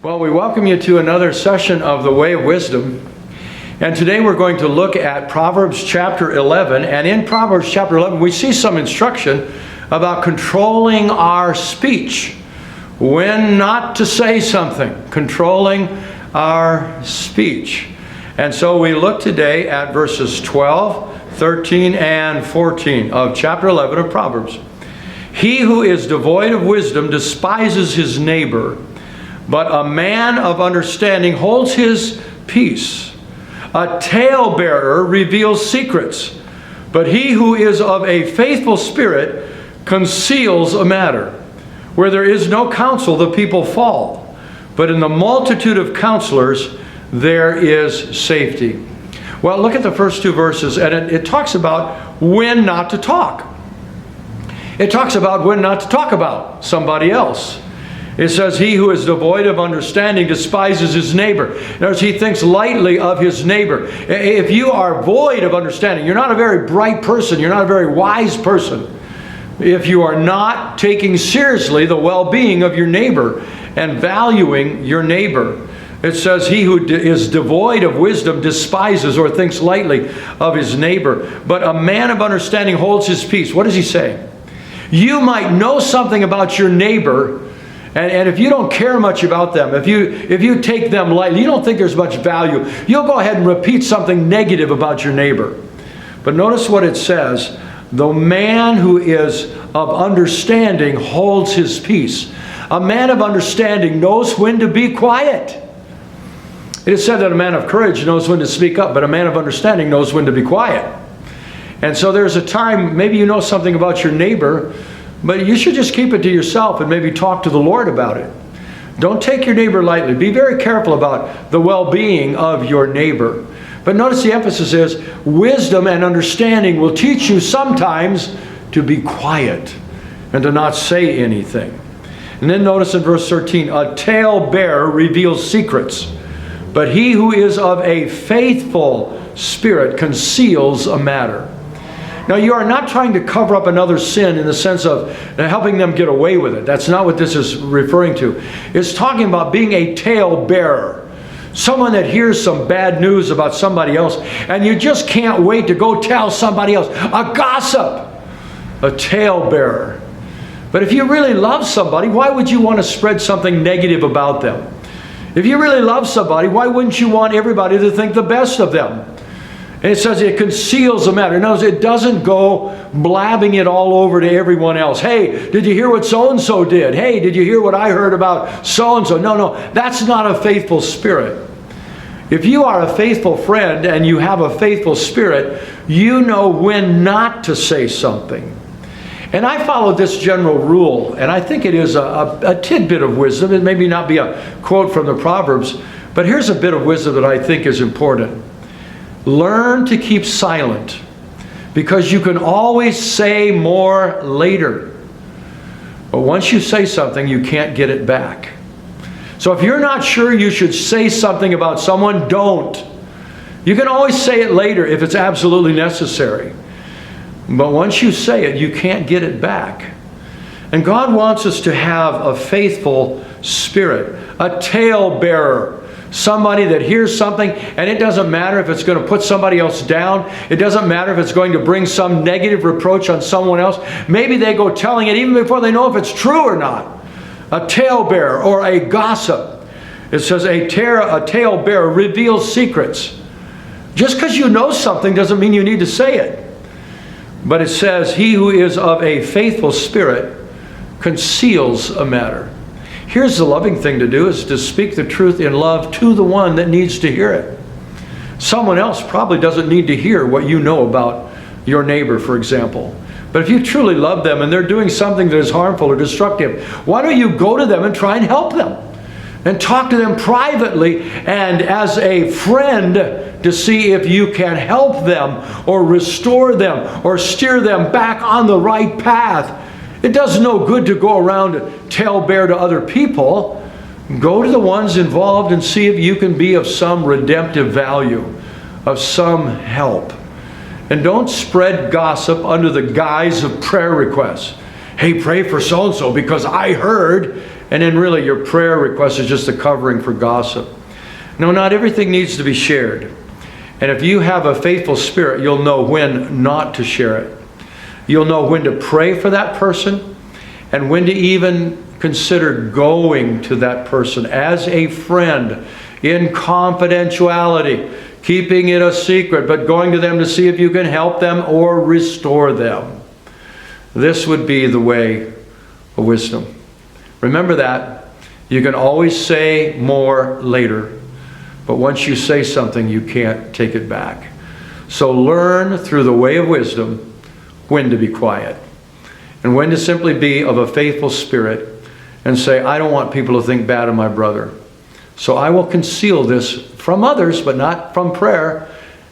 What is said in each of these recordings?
Well, we welcome you to another session of the Way of Wisdom. And today we're going to look at Proverbs chapter 11. And in Proverbs chapter 11, we see some instruction about controlling our speech. When not to say something. Controlling our speech. And so we look today at verses 12, 13, and 14 of chapter 11 of Proverbs. He who is devoid of wisdom despises his neighbor, but a man of understanding holds his peace. A talebearer reveals secrets, but he who is of a faithful spirit conceals a matter. Where there is no counsel, the people fall, but in the multitude of counselors there is safety. Well, look at the first two verses, and it talks about when not to talk. It talks about when not to talk about somebody else. It says, he who is devoid of understanding despises his neighbor. In other words, he thinks lightly of his neighbor. If you are void of understanding, you're not a very bright person, you're not a very wise person. If you are not taking seriously the well-being of your neighbor and valuing your neighbor. It says, he who is devoid of wisdom despises or thinks lightly of his neighbor. But a man of understanding holds his peace. What does he say? You might know something about your neighbor, and if you don't care much about them, if you take them lightly, you don't think there's much value, you'll go ahead and repeat something negative about your neighbor. But notice what it says. The man who is of understanding holds his peace. A man of understanding knows when to be quiet. It is said that a man of courage knows when to speak up, but a man of understanding knows when to be quiet. And so there's a time, maybe you know something about your neighbor, but you should just keep it to yourself and maybe talk to the Lord about it. Don't take your neighbor lightly. Be very careful about the well-being of your neighbor. But notice the emphasis is, wisdom and understanding will teach you sometimes to be quiet and to not say anything. And then notice in verse 13, a talebearer reveals secrets, but he who is of a faithful spirit conceals a matter. Now, you are not trying to cover up another sin in the sense of helping them get away with it. That's not what this is referring to. It's talking about being a talebearer. Someone that hears some bad news about somebody else, and you just can't wait to go tell somebody else. A gossip. A talebearer. But if you really love somebody, why would you want to spread something negative about them? If you really love somebody, why wouldn't you want everybody to think the best of them? And it says it conceals a matter. No, it doesn't go blabbing it all over to everyone else. Hey, did you hear what so-and-so did? Hey, did you hear what I heard about so-and-so? No, that's not a faithful spirit. If you are a faithful friend and you have a faithful spirit, you know when not to say something. And I followed this general rule, and I think it is a tidbit of wisdom. It may not be a quote from the Proverbs, but here's a bit of wisdom that I think is important. Learn to keep silent, because you can always say more later. But once you say something, you can't get it back. So if you're not sure you should say something about someone, don't. You can always say it later if it's absolutely necessary. But once you say it, you can't get it back. And God wants us to have a faithful spirit, a talebearer. Somebody that hears something, and it doesn't matter if it's going to put somebody else down. It doesn't matter if it's going to bring some negative reproach on someone else. Maybe they go telling it even before they know if it's true or not. A talebearer or a gossip. It says a talebearer reveals secrets. Just because you know something doesn't mean you need to say it. But it says he who is of a faithful spirit conceals a matter. Here's the loving thing to do, is to speak the truth in love to the one that needs to hear it. Someone else probably doesn't need to hear what you know about your neighbor, for example. But if you truly love them and they're doing something that is harmful or destructive, why don't you go to them and try and help them? And talk to them privately and as a friend to see if you can help them or restore them or steer them back on the right path. It does no good to go around and talebear to other people. Go to the ones involved and see if you can be of some redemptive value, of some help. And don't spread gossip under the guise of prayer requests. Hey, pray for so-and-so because I heard, And then really your prayer request is just a covering for gossip. No, not everything needs to be shared. And if you have a faithful spirit, you'll know when not to share it. You'll know when to pray for that person and when to even consider going to that person as a friend in confidentiality, keeping it a secret, but going to them to see if you can help them or restore them. This would be the way of wisdom. Remember that. You can always say more later. But once you say something, you can't take it back. So learn through the way of wisdom when to be quiet and when to simply be of a faithful spirit and say, I don't want people to think bad of my brother. So I will conceal this from others, but not from prayer,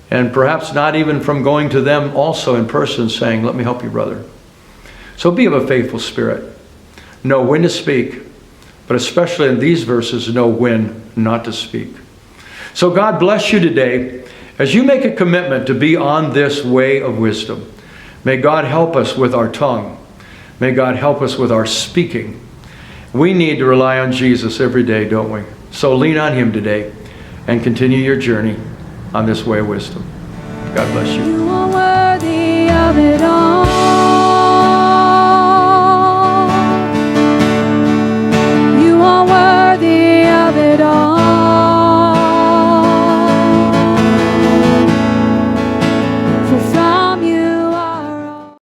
and perhaps not even from going to them also in person saying, let me help you, brother. So be of a faithful spirit. Know when to speak, but especially in these verses, know when not to speak. So God bless you today as you make a commitment to be on this way of wisdom. May God help us with our tongue. May God help us with our speaking. We need to rely on Jesus every day, don't we? So lean on Him today and continue your journey on this way of wisdom. God bless you. You are worthy of it all.